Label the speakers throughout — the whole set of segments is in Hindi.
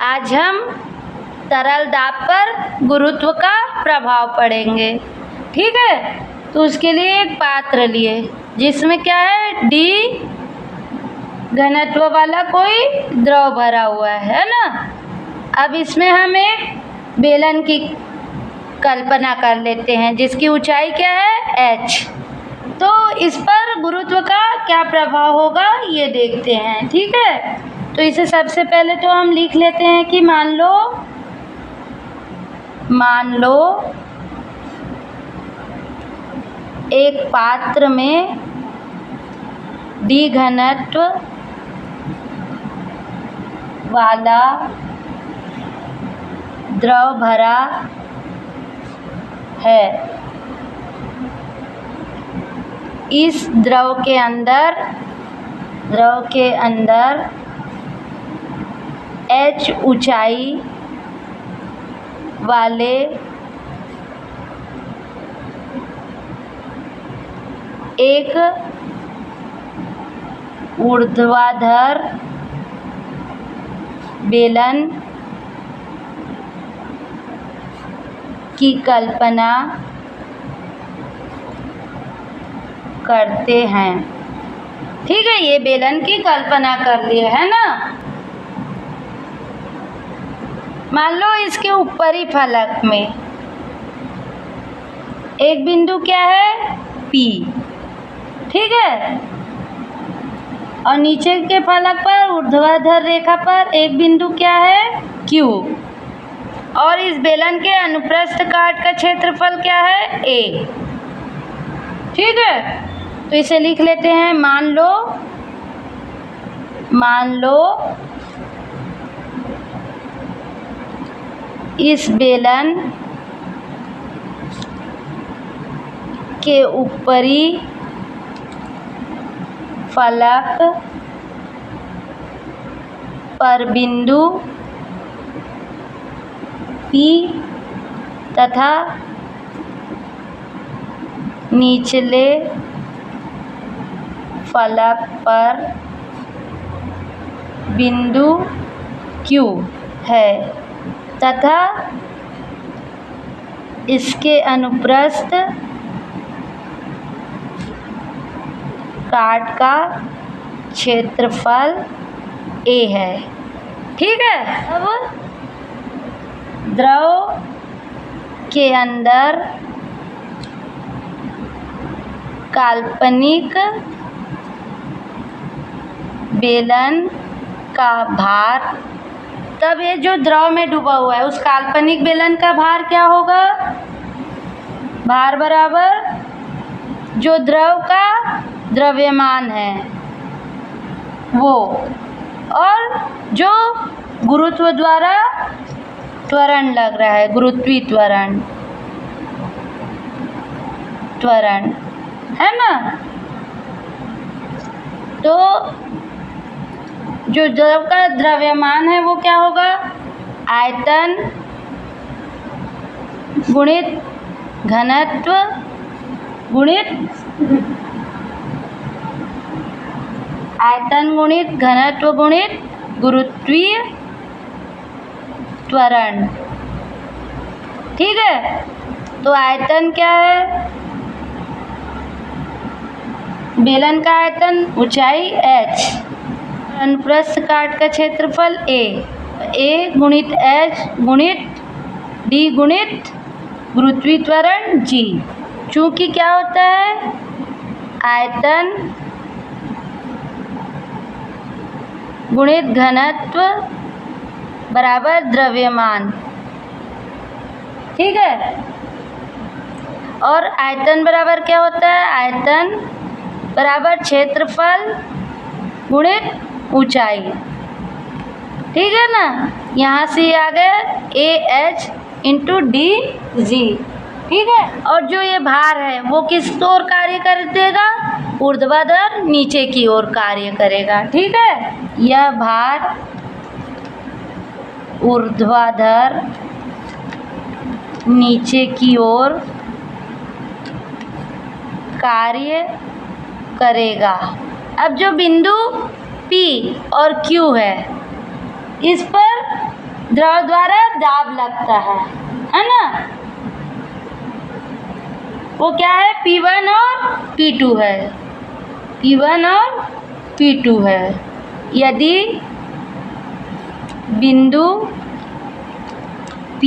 Speaker 1: आज हम तरल दाब पर गुरुत्व का प्रभाव पढ़ेंगे। ठीक है, तो उसके लिए एक पात्र लिए जिसमें क्या है, d घनत्व वाला कोई द्रव भरा हुआ है ना। अब इसमें हम एक बेलन की कल्पना कर लेते हैं जिसकी ऊंचाई क्या है, h। तो इस पर गुरुत्व का क्या प्रभाव होगा ये देखते हैं। ठीक है, तो इसे सबसे पहले तो हम लिख लेते हैं कि मान लो एक पात्र में d घनत्व वाला द्रव भरा है। इस द्रव के अंदर h ऊंचाई वाले एक ऊर्ध्वाधर बेलन की कल्पना करते हैं। ठीक है, ये बेलन की कल्पना कर लिए है ना। मान लो इसके ऊपरी फलक में एक बिंदु क्या है, P। ठीक है, और नीचे के फलक पर ऊर्ध्वाधर रेखा पर एक बिंदु क्या है, Q। और इस बेलन के अनुप्रस्थ काट का क्षेत्रफल क्या है, A। ठीक है, तो इसे लिख लेते हैं। मान लो इस बेलन के ऊपरी फलक पर बिंदु P तथा निचले फलक पर बिंदु Q है तथा इसके अनुप्रस्थ काट का क्षेत्रफल A है। ठीक है, अब द्रव के अंदर काल्पनिक बेलन का भार, तब ये जो द्रव में डूबा हुआ है उस काल्पनिक बेलन का भार क्या होगा, भार बराबर जो द्रव का द्रव्यमान है वो, और जो गुरुत्व द्वारा त्वरण लग रहा है, गुरुत्वीय त्वरण है ना। तो जो द्रव का द्रव्यमान है वो क्या होगा, आयतन गुणित घनत्व गुणित गुरुत्वीय त्वरण। ठीक है, तो आयतन क्या है, बेलन का आयतन, ऊंचाई h, अनुप्रस्थ काट का क्षेत्रफल A गुणित h गुणित d गुणित गुरुत्वीय त्वरण g। चूंकि क्या होता है, आयतन गुणित घनत्व बराबर द्रव्यमान। ठीक है, और आयतन बराबर क्या होता है, आयतन बराबर क्षेत्रफल गुणित ऊंचाई। ठीक है ना, यहाँ से आ गया AH इंटू DG। ठीक है, और जो ये भार है वो किस ओर कार्य कर देगा, ऊर्ध्वाधर नीचे की ओर कार्य करेगा। ठीक है, यह भार ऊर्ध्वाधर नीचे की ओर कार्य करेगा। अब जो बिंदु P और Q है इस पर द्रव द्वारा दाब लगता है ना। वो क्या है, P1 और P2 है, P1 और P2 है। यदि बिंदु P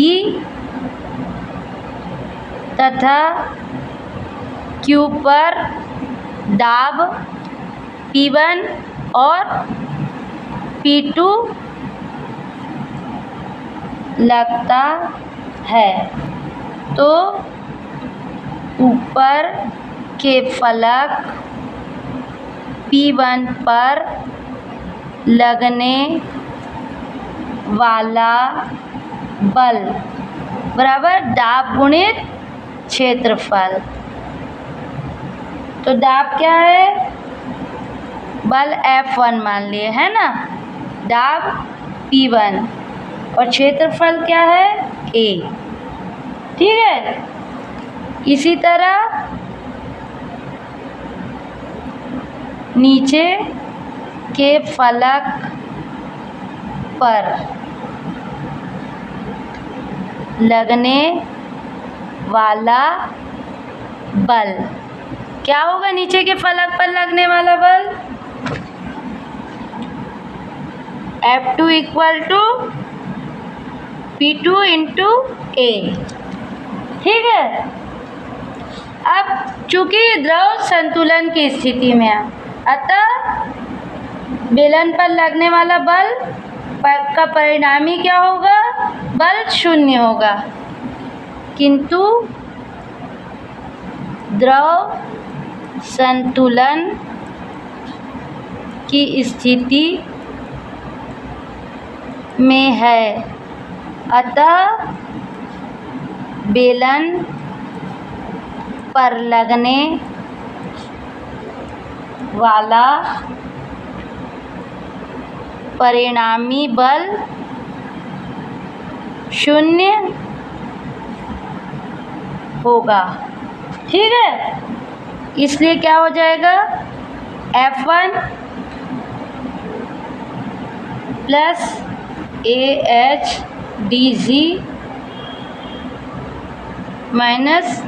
Speaker 1: तथा Q पर दाब P1 और P2 लगता है तो ऊपर के फलक P1 पर लगने वाला बल बराबर दाब गुणित क्षेत्रफल। तो दाब क्या है, बल F1 मान लिए है ना, दाब P1 और क्षेत्रफल क्या है, A। ठीक है। इसी तरह नीचे के फलक पर लगने वाला बल क्या होगा, नीचे के फलक पर लगने वाला बल F2 equal to P2 into A। ठीक है। अब चूंकि द्रव संतुलन की स्थिति में है, अतः बेलन पर लगने वाला बल का परिणामी क्या होगा, बल 0 होगा। किंतु द्रव संतुलन की स्थिति में है, अतः बेलन पर लगने वाला परिणामी बल 0 होगा। ठीक है। इसलिए क्या हो जाएगा, F1 plus AHDG minus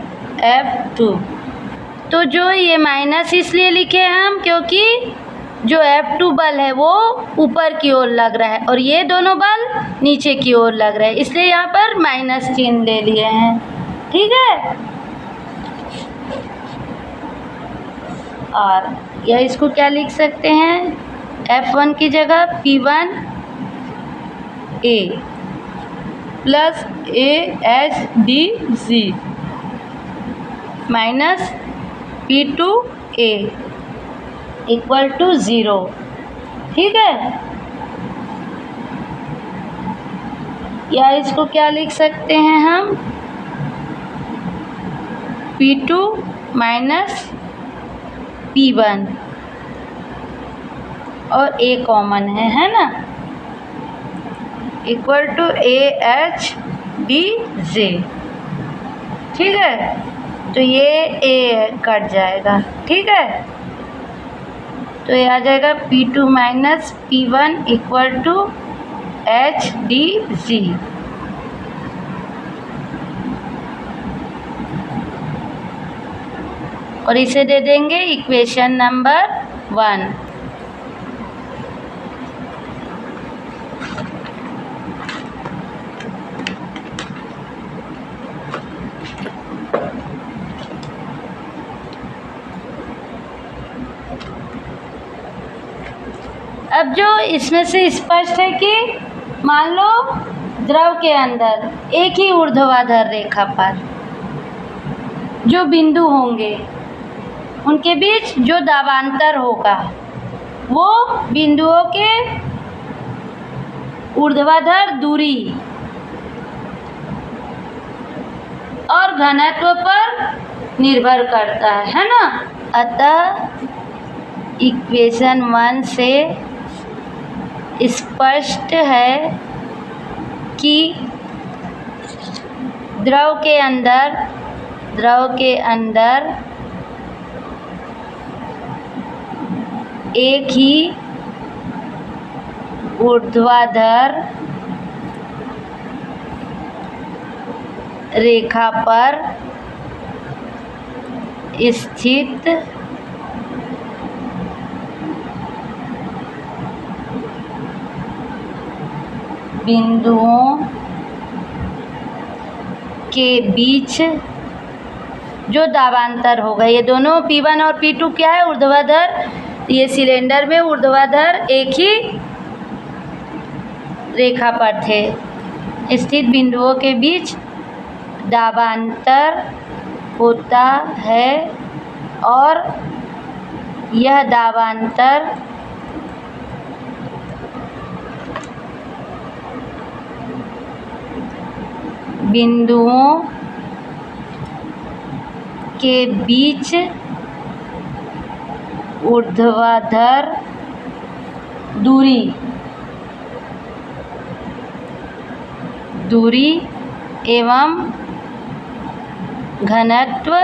Speaker 1: F2। तो जो ये माइनस इसलिए लिखे हैं हम क्योंकि जो F2 बल है वो ऊपर की ओर लग रहा है और ये दोनों बल नीचे की ओर लग रहे हैं, इसलिए यहाँ पर माइनस चिन्ह ले लिए हैं। ठीक है। और या इसको क्या लिख सकते हैं, F1 की जगह P1 A plus AHDG minus P2 A equal to 0। ठीक है। या इसको क्या लिख सकते हैं हम, P2 माइनस P1 और A कॉमन है ना, इक्वल टू AHDG। ठीक है। तो ये A कट जाएगा। ठीक है। तो ये आ जाएगा P2 minus P1 equal to HDG। और इसे दे देंगे इक्वेशन नंबर 1। अब जो इसमें से स्पष्ट है कि मान लो द्रव के अंदर एक ही ऊर्ध्वाधर रेखा पर जो बिंदु होंगे उनके बीच जो दाबांतर होगा वो बिंदुओं के ऊर्ध्वाधर दूरी और घनत्व पर निर्भर करता है ना। अतः इक्वेशन 1 से स्पष्ट है कि द्रव के अंदर एक ही ऊर्ध्वाधर रेखा पर स्थित बिंदुओं के बीच जो दाबांतर होगा, ये दोनों P1 और P2 क्या है, ऊर्ध्वाधर। ये सिलेंडर में ऊर्ध्वाधर एक ही रेखा पर थे स्थित बिंदुओं के बीच दाबांतर होता है और यह दाबांतर बिंदुओं के बीच ऊर्ध्वाधर दूरी एवं घनत्व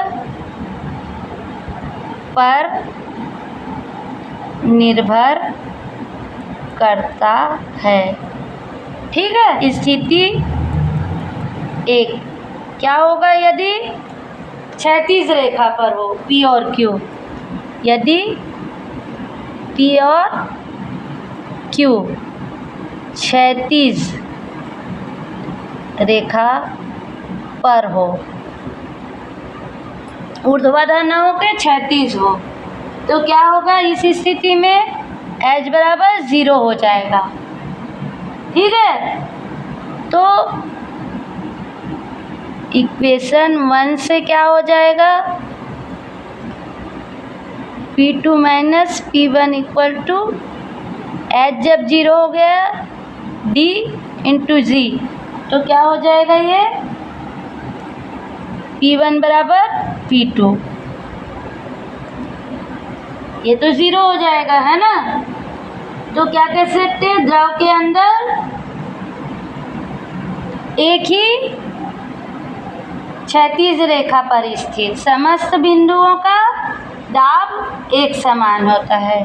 Speaker 1: पर निर्भर करता है। ठीक है। स्थिति एक क्या होगा यदि क्षैतिज रेखा पर हो P और Q, यदि P और Q क्षैतिज रेखा पर हो, ऊर्ध्वाधर न हो के क्षैतिज हो, तो क्या होगा इस स्थिति में H बराबर 0 हो जाएगा। ठीक है। तो इक्वेशन 1 से क्या हो जाएगा, P2 minus P1 equal to H जब 0 हो गया D इंटू G, तो क्या हो जाएगा ये P1 बराबर P2, ये तो 0 हो जाएगा है ना। तो क्या कह सकते हैं, द्रव के अंदर एक ही क्षैतिज रेखा पर स्थित समस्त बिंदुओं का दाब एक समान होता है।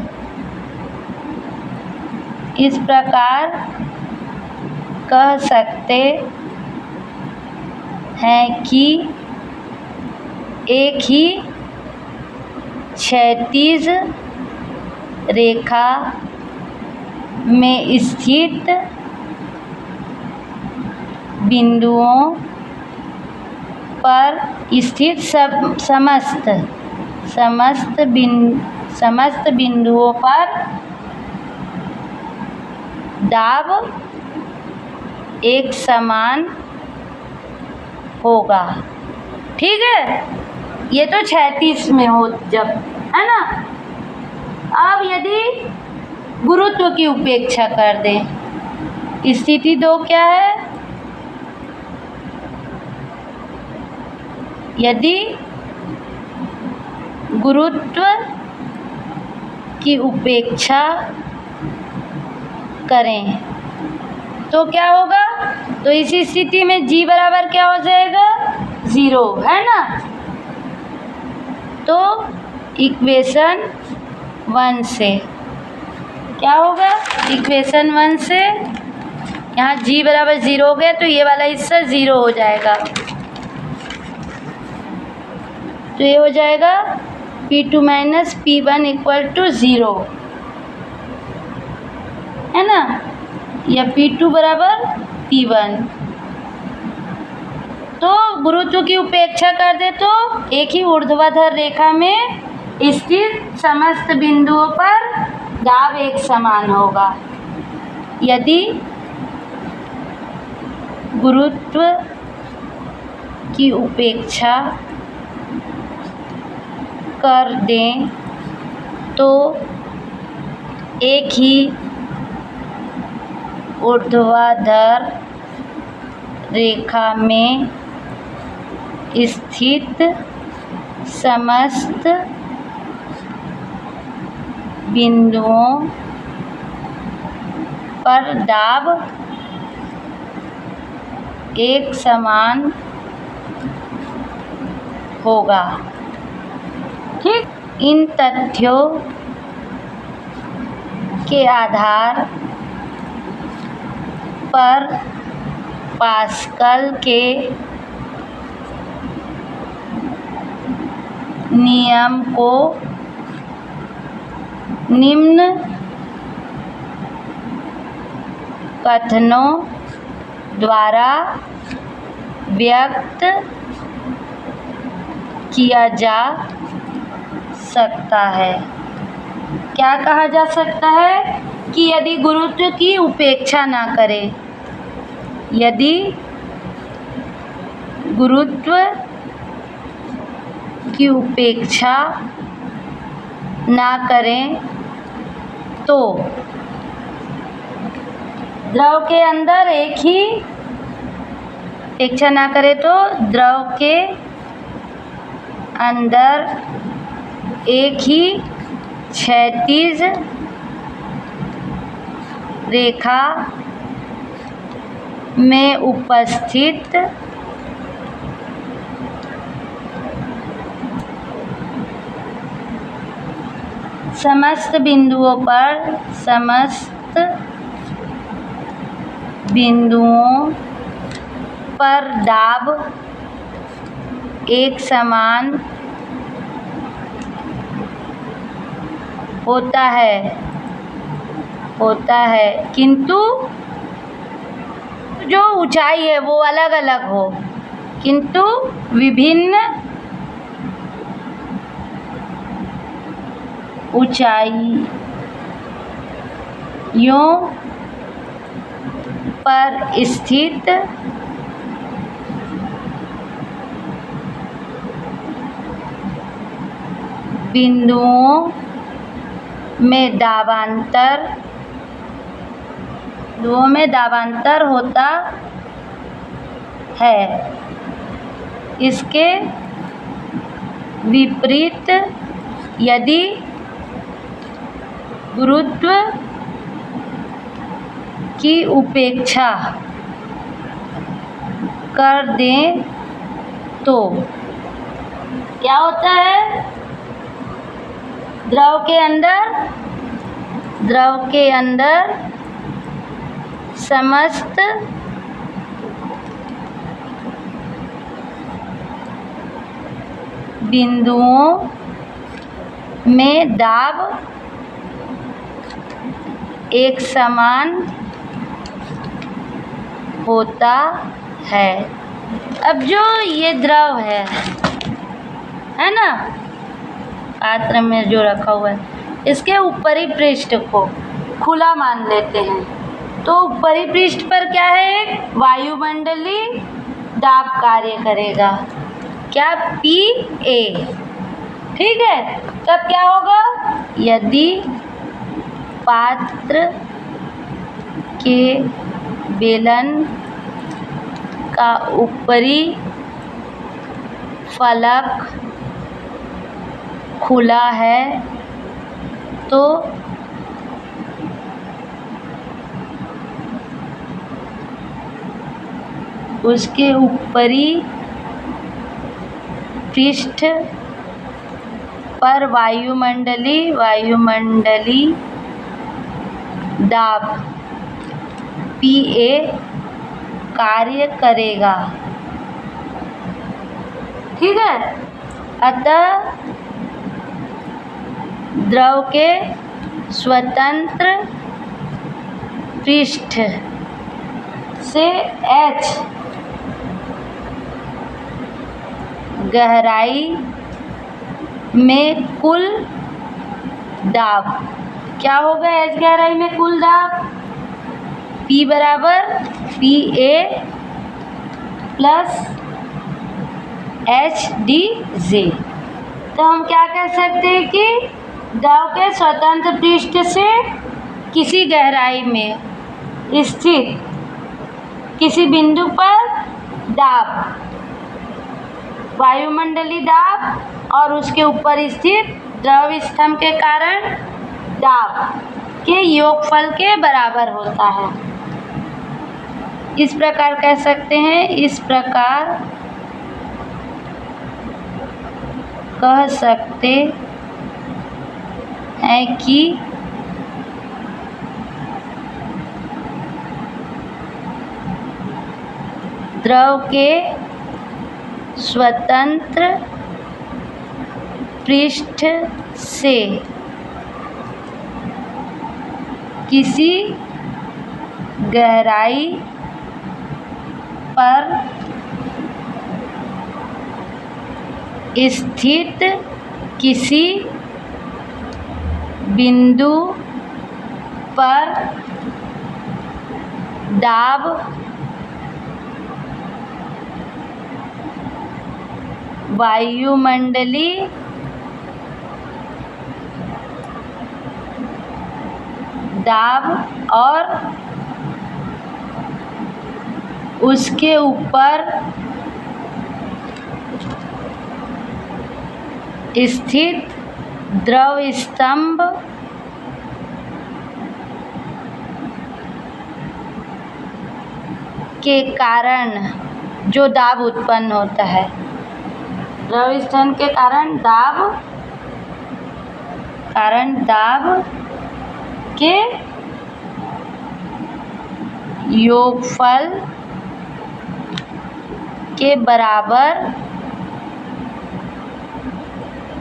Speaker 1: इस प्रकार कह सकते हैं कि एक ही क्षैतिज रेखा में स्थित बिंदुओं पर स्थित समस्त बिंदुओं पर दाब एक समान होगा। ठीक है। ये तो क्षैतिज में हो जब, है ना। अब यदि गुरुत्व की उपेक्षा कर दें, स्थिति 2 क्या है, यदि गुरुत्व की उपेक्षा करें तो क्या होगा, तो इस स्थिति में G बराबर क्या हो जाएगा 0, है ना। तो इक्वेशन 1 से क्या होगा, इक्वेशन 1 से यहाँ G बराबर 0 हो गया, तो ये वाला हिस्सा 0 हो जाएगा। तो ये हो जाएगा P2 minus P1 equal to 0, है ना, या P2 बराबर P1। तो गुरुत्व की उपेक्षा कर दे तो एक ही ऊर्ध्वाधर रेखा में स्थित समस्त बिंदुओं पर दाब एक समान होगा। यदि गुरुत्व की उपेक्षा कर दें तो एक ही ऊर्ध्वाधर रेखा में स्थित समस्त बिंदुओं पर दाब एक समान होगा। ठीक। इन तथ्यों के आधार पर पास्कल के नियम को निम्न कथनों द्वारा व्यक्त किया जा सकता है। क्या कहा जा सकता है कि यदि गुरुत्व की उपेक्षा ना करें, यदि गुरुत्व की उपेक्षा ना करें तो द्रव के अंदर एक ही उपेक्षा ना करें तो द्रव के अंदर एक ही क्षैतिज रेखा में उपस्थित समस्त बिंदुओं पर दाब एक समान होता है किंतु जो ऊंचाई है वो अलग अलग हो, किंतु विभिन्न ऊंचाइयों पर स्थित बिंदुओं में दाबांतर होता है। इसके विपरीत यदि गुरुत्व की उपेक्षा कर दें तो क्या होता है? द्रव के अंदर समस्त बिंदुओं में दाब एक समान होता है। अब जो ये द्रव है ना, पात्र में जो रखा हुआ है, इसके ऊपरी पृष्ठ को खुला मान लेते हैं तो ऊपरी पृष्ठ पर क्या है? एक वायुमंडलीय दाब कार्य करेगा। क्या? PA। ठीक है, तब क्या होगा? यदि पात्र के बेलन का ऊपरी फलक खुला है तो उसके ऊपरी पृष्ठ पर वायुमंडलीय दाब PA कार्य करेगा। ठीक है, अतः द्रव के स्वतंत्र पृष्ठ से H गहराई में कुल दाब क्या होगा? H गहराई में कुल दाब P बराबर PA प्लस HDJ। तो हम क्या कह सकते हैं कि द्रव के स्वतंत्र पृष्ठ से किसी गहराई में स्थित किसी बिंदु पर दाब, वायुमंडलीय दाब और उसके ऊपर स्थित द्रव स्तंभ के कारण दाब के योगफल के बराबर होता है। इस प्रकार कह सकते हैं, इस प्रकार कह सकते हैं कि द्रव के स्वतंत्र पृष्ठ से किसी गहराई पर स्थित किसी बिंदु पर दाब वायुमंडलीय दाब और उसके ऊपर स्थित द्रव स्तंभ के कारण जो दाब उत्पन्न होता है, द्रव स्तंभ के कारण दाब के योगफल के बराबर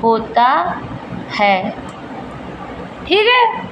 Speaker 1: होता है। ठीक है।